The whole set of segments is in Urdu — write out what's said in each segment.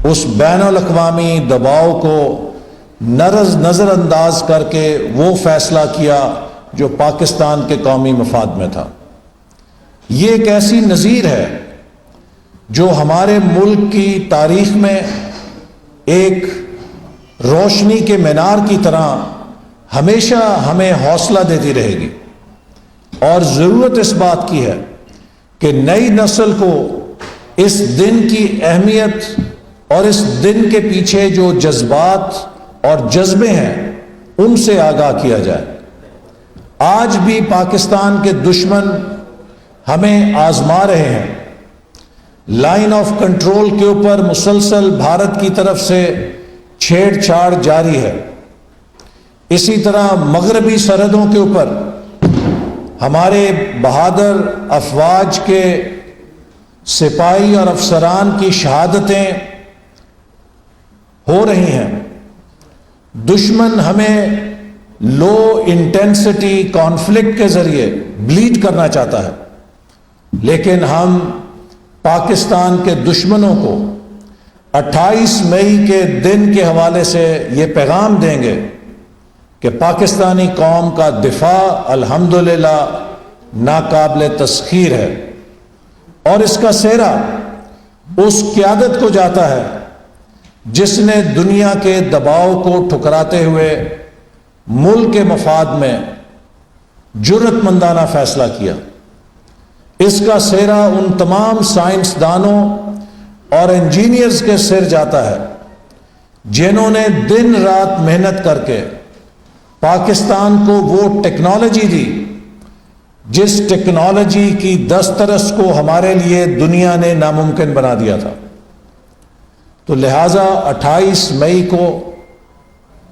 اس بین الاقوامی دباؤ کو نظر انداز کر کے وہ فیصلہ کیا جو پاکستان کے قومی مفاد میں تھا۔ یہ ایک ایسی نظیر ہے جو ہمارے ملک کی تاریخ میں ایک روشنی کے مینار کی طرح ہمیشہ ہمیں حوصلہ دیتی رہے گی، اور ضرورت اس بات کی ہے کہ نئی نسل کو اس دن کی اہمیت اور اس دن کے پیچھے جو جذبات اور جذبے ہیں ان سے آگاہ کیا جائے۔ آج بھی پاکستان کے دشمن ہمیں آزما رہے ہیں، لائن آف کنٹرول کے اوپر مسلسل بھارت کی طرف سے چھیڑ چھاڑ جاری ہے۔ اسی طرح مغربی سرحدوں کے اوپر ہمارے بہادر افواج کے سپاہی اور افسران کی شہادتیں ہو رہی ہیں۔ دشمن ہمیں لو انٹینسٹی کانفلکٹ کے ذریعے بلیڈ کرنا چاہتا ہے، لیکن ہم پاکستان کے دشمنوں کو 28 مئی کے دن کے حوالے سے یہ پیغام دیں گے کہ پاکستانی قوم کا دفاع الحمدللہ ناقابل تسخیر ہے، اور اس کا سہرا اس قیادت کو جاتا ہے جس نے دنیا کے دباؤ کو ٹھکراتے ہوئے ملک کے مفاد میں جرأت مندانہ فیصلہ کیا۔ اس کا سہرا ان تمام سائنسدانوں اور انجینئرز کے سر جاتا ہے جنہوں نے دن رات محنت کر کے پاکستان کو وہ ٹیکنالوجی دی جس ٹیکنالوجی کی دسترس کو ہمارے لیے دنیا نے ناممکن بنا دیا تھا۔ تو لہٰذا 28 مئی کو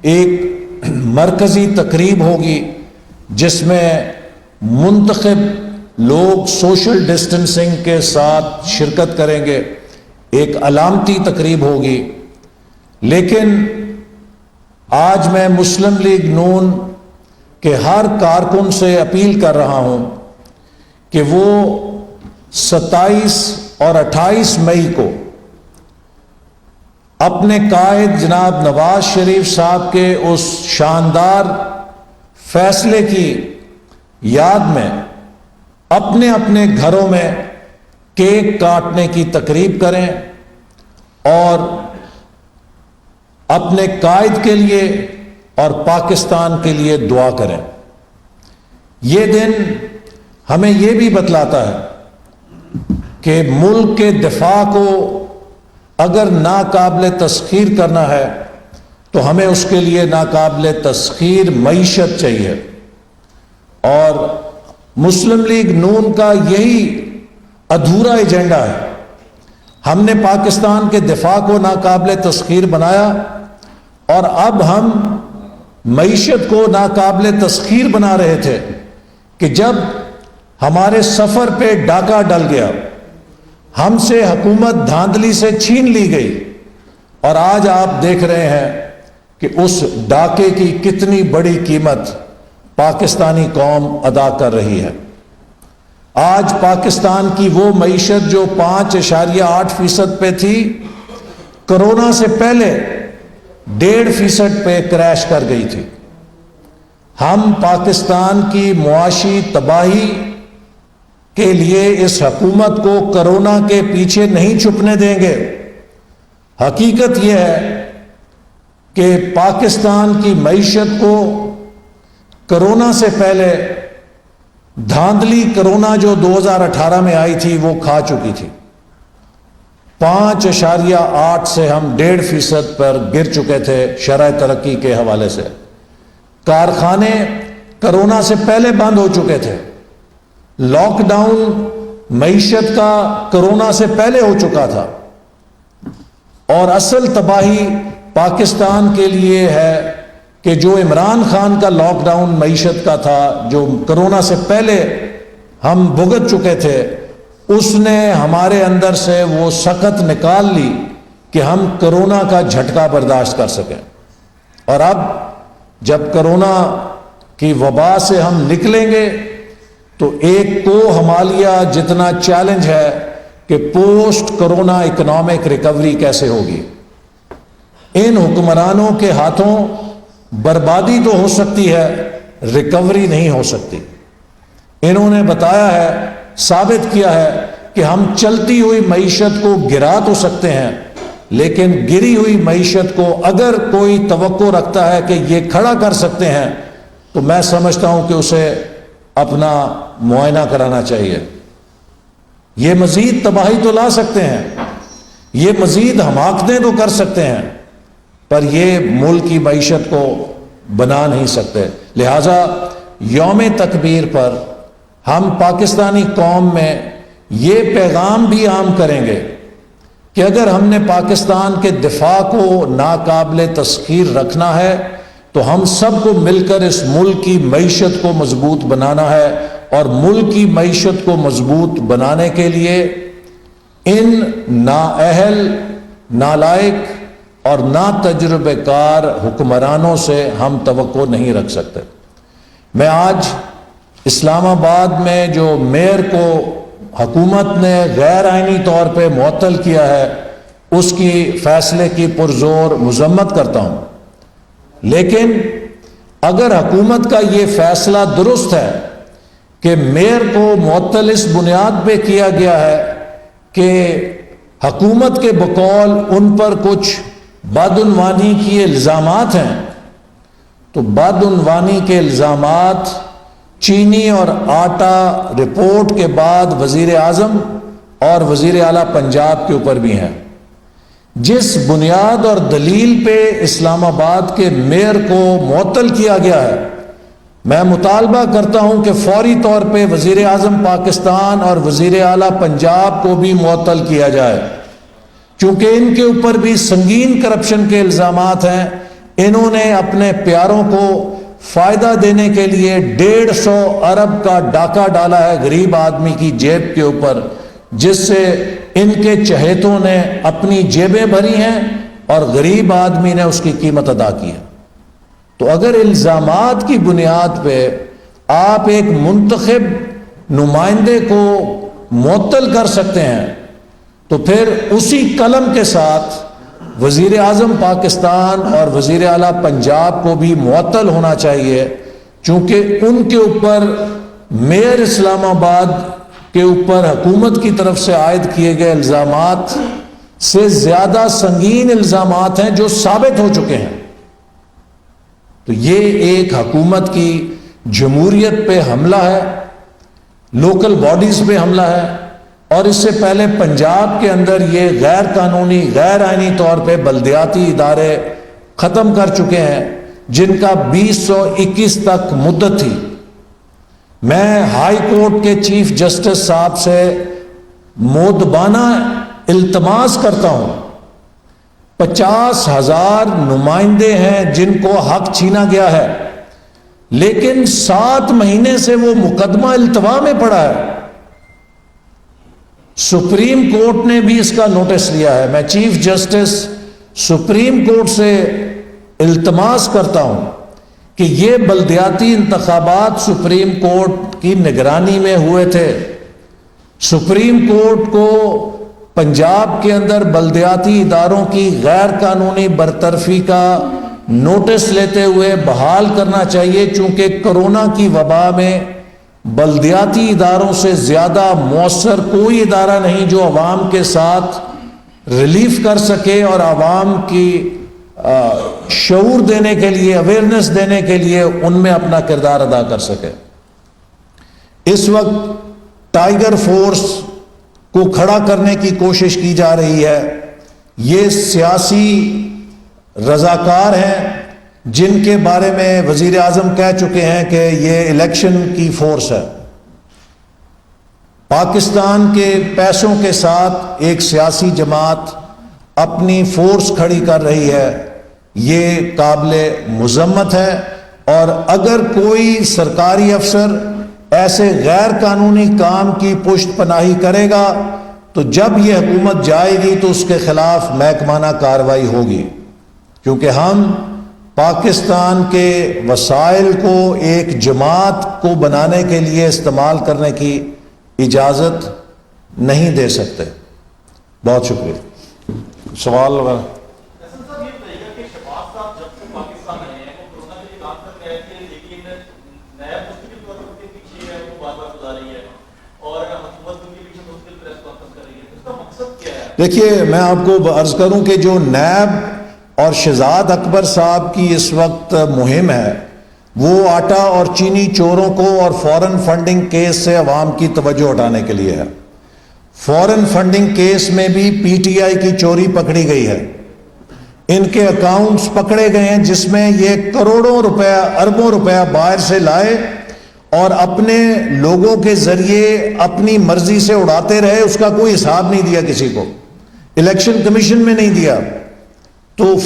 ایک مرکزی تقریب ہوگی جس میں منتخب لوگ سوشل ڈسٹنسنگ کے ساتھ شرکت کریں گے، ایک علامتی تقریب ہوگی۔ لیکن آج میں مسلم لیگ نون کے ہر کارکن سے اپیل کر رہا ہوں کہ وہ 27 اور 28 مئی کو اپنے قائد جناب نواز شریف صاحب کے اس شاندار فیصلے کی یاد میں اپنے اپنے گھروں میں کیک کاٹنے کی تقریب کریں اور اپنے قائد کے لیے اور پاکستان کے لیے دعا کریں۔ یہ دن ہمیں یہ بھی بتلاتا ہے کہ ملک کے دفاع کو اگر ناقابل تسخیر کرنا ہے تو ہمیں اس کے لیے ناقابل تسخیر معیشت چاہیے، اور مسلم لیگ نون کا یہی ادھورا ایجنڈا ہے۔ ہم نے پاکستان کے دفاع کو ناقابل تسخیر بنایا، اور اب ہم معیشت کو ناقابل تسخیر بنا رہے تھے کہ جب ہمارے سفر پہ ڈاکہ ڈل گیا، ہم سے حکومت دھاندلی سے چھین لی گئی، اور آج آپ دیکھ رہے ہیں کہ اس ڈاکے کی کتنی بڑی قیمت پاکستانی قوم ادا کر رہی ہے۔ آج پاکستان کی وہ معیشت جو 5.8% پہ تھی، کرونا سے پہلے 1.5% پہ کریش کر گئی تھی۔ ہم پاکستان کی معاشی تباہی کے لیے اس حکومت کو کرونا کے پیچھے نہیں چھپنے دیں گے۔ حقیقت یہ ہے کہ پاکستان کی معیشت کو کرونا سے پہلے دھاندلی کرونا جو 2018 میں آئی تھی وہ کھا چکی تھی۔ 5.8 سے ہم 1.5% پر گر چکے تھے شرح ترقی کے حوالے سے۔ کارخانے کرونا سے پہلے بند ہو چکے تھے، لاک ڈاؤن معیشت کا کرونا سے پہلے ہو چکا تھا، اور اصل تباہی پاکستان کے لیے ہے کہ جو عمران خان کا لاک ڈاؤن معیشت کا تھا جو کرونا سے پہلے ہم بھگت چکے تھے، اس نے ہمارے اندر سے وہ سخت نکال لی کہ ہم کرونا کا جھٹکا برداشت کر سکیں۔ اور اب جب کرونا کی وبا سے ہم نکلیں گے تو ایک کو ہمالیہ جتنا چیلنج ہے کہ پوسٹ کرونا اکنامک ریکوری کیسے ہوگی۔ ان حکمرانوں کے ہاتھوں بربادی تو ہو سکتی ہے، ریکوری نہیں ہو سکتی۔ انہوں نے بتایا ہے، ثابت کیا ہے کہ ہم چلتی ہوئی معیشت کو گرا تو سکتے ہیں، لیکن گری ہوئی معیشت کو اگر کوئی توقع رکھتا ہے کہ یہ کھڑا کر سکتے ہیں تو میں سمجھتا ہوں کہ اسے اپنا معائنہ کرانا چاہیے۔ یہ مزید تباہی تو لا سکتے ہیں، یہ مزید حماقتیں تو کر سکتے ہیں، پر یہ ملک کی معیشت کو بنا نہیں سکتے۔ لہٰذا یوم تکبیر پر ہم پاکستانی قوم میں یہ پیغام بھی عام کریں گے کہ اگر ہم نے پاکستان کے دفاع کو ناقابل تسخیر رکھنا ہے تو ہم سب کو مل کر اس ملک کی معیشت کو مضبوط بنانا ہے، اور ملک کی معیشت کو مضبوط بنانے کے لیے ان نااہل، نالائق اور نا تجربہ کار حکمرانوں سے ہم توقع نہیں رکھ سکتے۔ میں آج اسلام آباد میں جو میئر کو حکومت نے غیر آئینی طور پہ معطل کیا ہے، اس کی فیصلے کی پرزور مذمت کرتا ہوں، لیکن اگر حکومت کا یہ فیصلہ درست ہے کہ میئر کو معطل اس بنیاد پہ کیا گیا ہے کہ حکومت کے بقول ان پر کچھ بدعنوانی کی الزامات ہیں، تو بدعنوانی کے الزامات چینی اور آٹا رپورٹ کے بعد وزیر اعظم اور وزیر اعلیٰ پنجاب کے اوپر بھی ہیں۔ جس بنیاد اور دلیل پہ اسلام آباد کے میئر کو معطل کیا گیا ہے، میں مطالبہ کرتا ہوں کہ فوری طور پہ وزیر اعظم پاکستان اور وزیر اعلیٰ پنجاب کو بھی معطل کیا جائے، چونکہ ان کے اوپر بھی سنگین کرپشن کے الزامات ہیں۔ انہوں نے اپنے پیاروں کو فائدہ دینے کے لیے 150 ارب کا ڈاکہ ڈالا ہے غریب آدمی کی جیب کے اوپر، جس سے ان کے چہیتوں نے اپنی جیبیں بھری ہیں اور غریب آدمی نے اس کی قیمت ادا کی ہے۔ تو اگر الزامات کی بنیاد پہ آپ ایک منتخب نمائندے کو معطل کر سکتے ہیں تو پھر اسی قلم کے ساتھ وزیر اعظم پاکستان اور وزیر اعلیٰ پنجاب کو بھی معطل ہونا چاہیے، چونکہ ان کے اوپر میئر اسلام آباد کے اوپر حکومت کی طرف سے عائد کیے گئے الزامات سے زیادہ سنگین الزامات ہیں جو ثابت ہو چکے ہیں۔ تو یہ ایک حکومت کی جمہوریت پہ حملہ ہے، لوکل باڈیز پہ حملہ ہے، اور اس سے پہلے پنجاب کے اندر یہ غیر قانونی، غیر آئینی طور پہ بلدیاتی ادارے ختم کر چکے ہیں جن کا 2021 تک مدت تھی۔ میں ہائی کورٹ کے چیف جسٹس صاحب سے مؤدبانہ التماس کرتا ہوں، 50,000 نمائندے ہیں جن کو حق چھینا گیا ہے، لیکن 7 مہینے سے وہ مقدمہ التوا میں پڑا ہے۔ سپریم کورٹ نے بھی اس کا نوٹس لیا ہے۔ میں چیف جسٹس سپریم کورٹ سے التماس کرتا ہوں کہ یہ بلدیاتی انتخابات سپریم کورٹ کی نگرانی میں ہوئے تھے۔ سپریم کورٹ کو پنجاب کے اندر بلدیاتی اداروں کی غیر قانونی برطرفی کا نوٹس لیتے ہوئے بحال کرنا چاہیے، چونکہ کرونا کی وبا میں بلدیاتی اداروں سے زیادہ مؤثر کوئی ادارہ نہیں جو عوام کے ساتھ ریلیف کر سکے اور عوام کی شعور دینے کے لیے، اویئرنیس دینے کے لیے ان میں اپنا کردار ادا کر سکے۔ اس وقت ٹائیگر فورس کو کھڑا کرنے کی کوشش کی جا رہی ہے۔ یہ سیاسی رضاکار ہیں جن کے بارے میں وزیر اعظم کہہ چکے ہیں کہ یہ الیکشن کی فورس ہے۔ پاکستان کے پیسوں کے ساتھ ایک سیاسی جماعت اپنی فورس کھڑی کر رہی ہے، یہ قابل مذمت ہے، اور اگر کوئی سرکاری افسر ایسے غیر قانونی کام کی پشت پناہی کرے گا تو جب یہ حکومت جائے گی تو اس کے خلاف محکمانہ کارروائی ہوگی، کیونکہ ہم پاکستان کے وسائل کو ایک جماعت کو بنانے کے لیے استعمال کرنے کی اجازت نہیں دے سکتے۔ بہت شکریہ۔ سوال وغیرہ دیکھیے میں آپ کو عرض کروں کہ جو نیب اور شہزاد اکبر صاحب کی اس وقت مہم ہے وہ آٹا اور چینی چوروں کو اور فورن فنڈنگ کیس سے عوام کی توجہ ہٹانے کے لیے ہے. فورن فنڈنگ کیس میں بھی پی ٹی آئی کی چوری پکڑی گئی ہے, ان کے اکاؤنٹس پکڑے گئے ہیں جس میں یہ کروڑوں روپیہ اربوں روپیہ باہر سے لائے اور اپنے لوگوں کے ذریعے اپنی مرضی سے اڑاتے رہے. اس کا کوئی حساب نہیں دیا کسی کو, الیکشن کمیشن میں نہیں دیا. تو